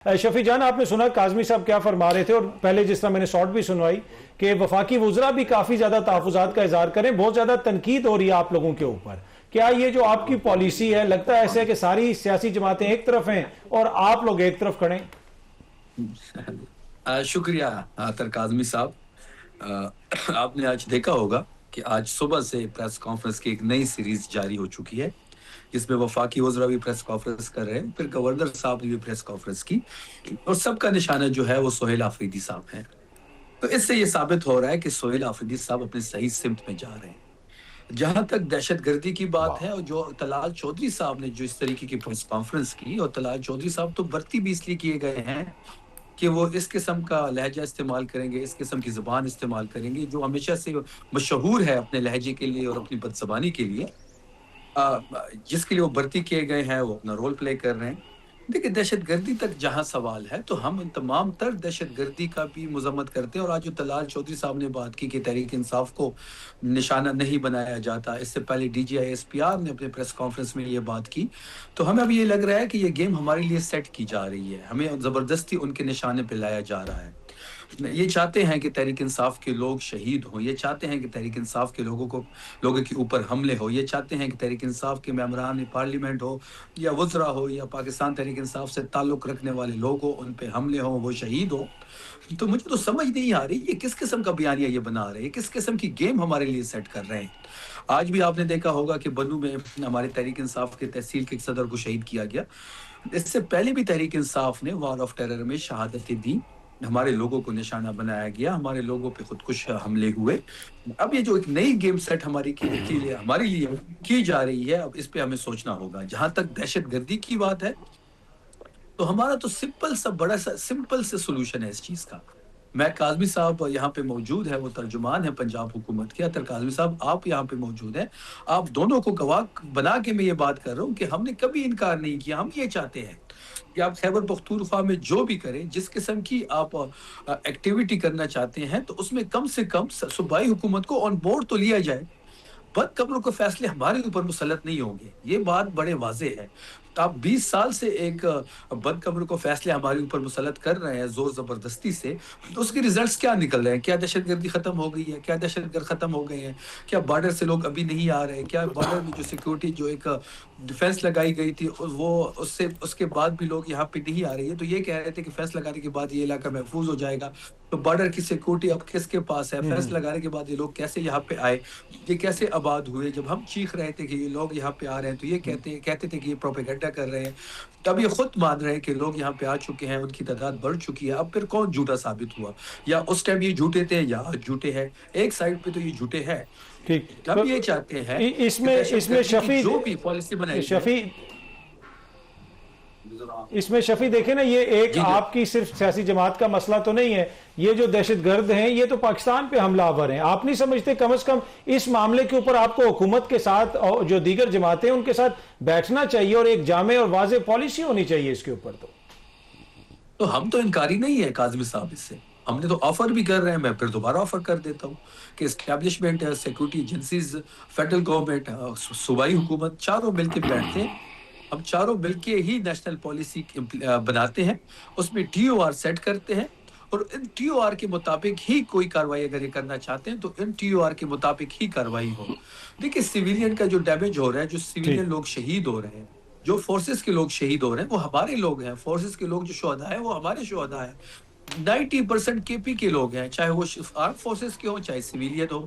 شفیع جان، آپ نے سنا کاظمی صاحب کیا فرما رہے تھے، اور پہلے جس طرح میں نے شارٹ بھی سنوائی کہ وفاقی وزراء بھی کافی زیادہ تحفظات کا اظہار کریں، بہت زیادہ تنقید ہو رہی ہے آپ لوگوں کے اوپر. کیا یہ جو آپ کی پالیسی ہے، لگتا ہے ایسے کہ ساری سیاسی جماعتیں ایک طرف ہیں اور آپ لوگ ایک طرف کھڑے ہیں؟ شکریہ عطر کاظمی صاحب. آپ نے آج دیکھا ہوگا کہ آج صبح سے پریس کانفرنس کی ایک نئی سیریز جاری ہو چکی ہے، جس میں وفاقی وزراء بھی پریس کانفرنس کر رہے ہیں، پھر گورنر صاحب نے بھی پریس کانفرنس کی، اور سب کا نشانہ جو ہے وہ سہیل آفریدی صاحب ہیں. تو اس سے یہ ثابت ہو رہا ہے کہ سہیل آفریدی صاحب اپنے صحیح سمت میں جا رہے ہیں. جہاں تک دہشت گردی کی بات ہے، اور جو طلال چودھری صاحب نے جو اس طریقے کی پریس کانفرنس کی، اور طلال چودھری صاحب تو بھرتی بھی اس لیے کیے گئے ہیں کہ وہ اس قسم کا لہجہ استعمال کریں گے، اس قسم کی زبان استعمال کریں گے جو ہمیشہ سے مشہور ہے اپنے لہجے کے لیے اور اپنی بدزبانی کے لیے. جس کے لیے وہ بھرتی کیے گئے ہیں، وہ اپنا رول پلے کر رہے ہیں. دیکھیں، دہشت گردی تک جہاں سوال ہے تو ہم تمام تر دہشت گردی کا بھی مذمت کرتے ہیں. اور آج جو طلال چودھری صاحب نے بات کی کہ تحریک انصاف کو نشانہ نہیں بنایا جاتا، اس سے پہلے D G I S P R نے اپنے پریس کانفرنس میں یہ بات کی، تو ہمیں اب یہ لگ رہا ہے کہ یہ گیم ہمارے لیے سیٹ کی جا رہی ہے، ہمیں زبردستی ان کے نشانے پہ لایا جا رہا ہے. یہ چاہتے ہیں کہ تحریک انصاف کے لوگ شہید ہوں، یہ چاہتے ہیں کہ تحریک انصاف کے لوگوں کے اوپر حملے ہو، یہ چاہتے ہیں کہ تحریک انصاف کے ممبران پارلیمنٹ ہو یا وزراء ہو یا پاکستان تحریک انصاف سے تعلق رکھنے والے لوگ ہو، ان پہ حملے ہوں، وہ شہید ہوں. تو مجھے تو سمجھ نہیں آ رہی یہ کس قسم کا بیانیہ یہ بنا رہے ہیں، کس قسم کی گیم ہمارے لیے سیٹ کر رہے ہیں. آج بھی آپ نے دیکھا ہوگا کہ بنو میں ہمارے تحریک انصاف کے تحصیل کے ایک صدر کو شہید کیا گیا. اس سے پہلے بھی تحریک انصاف نے وار آف ٹیرر میں شہادتیں دی، ہمارے لوگوں کو نشانہ بنایا گیا، ہمارے لوگوں پہ خودکش حملے ہوئے. اب یہ جو ایک نئی گیم سیٹ ہمارے لیے کی جا رہی ہے، اب اس پہ ہمیں سوچنا ہوگا. جہاں تک دہشت گردی کی بات ہے تو ہمارا تو سمپل سے سولوشن ہے اس چیز کا. میں کاظمی صاحب یہاں پہ موجود ہے، وہ ترجمان ہے پنجاب حکومت کے. عطر کاظمی صاحب آپ یہاں پہ موجود ہیں، آپ دونوں کو گواہ بنا کے میں یہ بات کر رہا ہوں کہ ہم نے کبھی انکار نہیں کیا. ہم یہ چاہتے ہیں کہ آپ خیبر پختونخوا میں جو بھی کریں، جس قسم کی آپ ایکٹیویٹی کرنا چاہتے ہیں، تو اس میں کم سے کم صوبائی حکومت کو آن بورڈ تو لیا جائے. بد قبروں کے فیصلے ہمارے اوپر مسلط نہیں ہوں گے، یہ بات بڑے واضح ہے. آپ 20 سال سے ایک بد قبر کو فیصلے ہمارے اوپر مسلط کر رہے ہیں زور زبردستی سے، تو اس کے ریزلٹس کیا نکل رہے ہیں؟ کیا دہشت گردی ختم ہو گئی ہے؟ کیا دہشت گرد ختم ہو گئے ہیں؟ کیا بارڈر سے لوگ ابھی نہیں آ رہے؟ کیا بارڈر میں جو سیکیورٹی، جو ایک ڈیفنس لگائی گئی تھی، وہ اس کے بعد بھی لوگ یہاں پہ نہیں آ رہی ہے؟ تو یہ کہہ رہے تھے کہ فیصلہ لگانے کے بعد یہ علاقہ محفوظ ہو جائے گا. تو بارڈر کی سیکیورٹی اب کس کے پاس ہے؟ فیصلہ لگانے کے بعد یہ لوگ کیسے یہاں پہ آئے؟ یہ کیسے آباد ہوئے؟ جب ہم چیخ رہے تھے کہ یہ لوگ یہاں پہ آ رہے ہیں تو یہ کہتے تھے کہ یہ پروپیگنڈا کر رہے ہیں. تب یہ خود مان رہے ہیں کہ لوگ یہاں پہ آ چکے ہیں، ان کی تعداد بڑھ چکی ہے. اب پھر کون جھوٹا ثابت ہوا؟ یا اس ٹائم یہ جھوٹے تھے یا آج جھوٹے ہیں؟ ایک سائڈ پہ تو یہ جھوٹے ہیں. ٹھیک، ہم یہ چاہتے ہیں اس میں شفیع، جو بھی پالیسی بنائی جائے. اس میں شفیع دیکھیں نا، یہ ایک آپ کی صرف سیاسی جماعت کا مسئلہ تو نہیں ہے، یہ جو دہشت گرد ہیں یہ تو پاکستان پہ حملہ آور ہیں. آپ نہیں سمجھتے کم از کم اس معاملے کے اوپر آپ کو حکومت کے ساتھ اور جو دیگر جماعتیں ان کے ساتھ بیٹھنا چاہیے اور ایک جامع اور واضح پالیسی ہونی چاہیے اس کے اوپر؟ تو ہم تو انکاری نہیں ہے کاظمی صاحب اس سے، ہم نے تو آفر بھی کر رہے ہیں. میں پھر دوبارہ آفر کر دیتا ہوں کہ establishment, security agencies, federal government, صوبائی حکومت، چاروں مل کے بیٹھتے ہیں. ہم چاروں مل کے ہی نیشنل پالیسی بناتے ہیں، اس میں ٹی او آر سیٹ کرتے ہیں، اور ان ٹی او آر کے مطابق ہی کوئی کاروائی اگر یہ کرنا چاہتے ہیں تو ان ٹی او آر کے مطابق ہی کاروائی ہو. دیکھیں، سیویلین کا جو ڈیمیج ہو رہا ہے، جو سیویلین لوگ شہید ہو رہے ہیں، جو فورسز کے لوگ شہید ہو رہے ہیں، وہ ہمارے لوگ ہیں. فورسز کے لوگ جو شہداء ہیں وہ ہمارے شہداء ہیں. 90% کے پی کے لوگ ہیں، چاہے وہ آرم فورسز کے ہوں چاہے سیویلین ہو.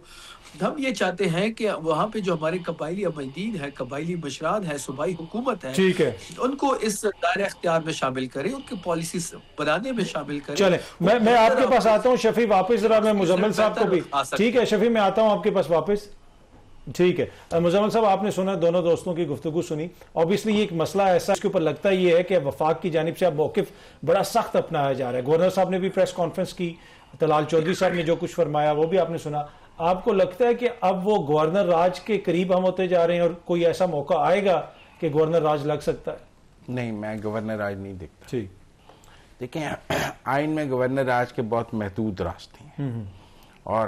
ہم یہ چاہتے ہیں کہ وہاں پہ جو ہمارے قبائلی عمائدین ہیں، قبائلی مشران ہیں، صوبائی حکومت ہے، ٹھیک ہے، ان کو اس دائرہ اختیار میں شامل کریں، ان کی پالیسیز بنانے میں شامل کریں. چلیں میں آپ کے پاس آتا ہوں شفیع واپس، ذرا میں مزمل صاحب کو بھی. ٹھیک ہے شفیع، میں آتا ہوں آپ کے پاس واپس. ٹھیک ہے مزمل صاحب، آپ نے سنا دونوں دوستوں کی گفتگو سنی. اوبیسلی یہ ایک مسئلہ ایسا اس کے اوپر لگتا یہ ہے کہ وفاق کی جانب سے اب موقف بڑا سخت اپنایا جا رہا ہے. گورنر صاحب نے بھی پریس کانفرنس کی، طلال چودھری صاحب نے جو کچھ فرمایا وہ بھی آپ نے سنا. آپ کو لگتا ہے کہ اب وہ گورنر راج کے قریب ہم ہوتے جا رہے ہیں اور کوئی ایسا موقع آئے گا کہ گورنر راج لگ سکتا ہے؟ نہیں، میں گورنر راج نہیں دیکھتا. ٹھیک، دیکھیں، آئین میں گورنر راج کے بہت محدود راستے ہیں، اور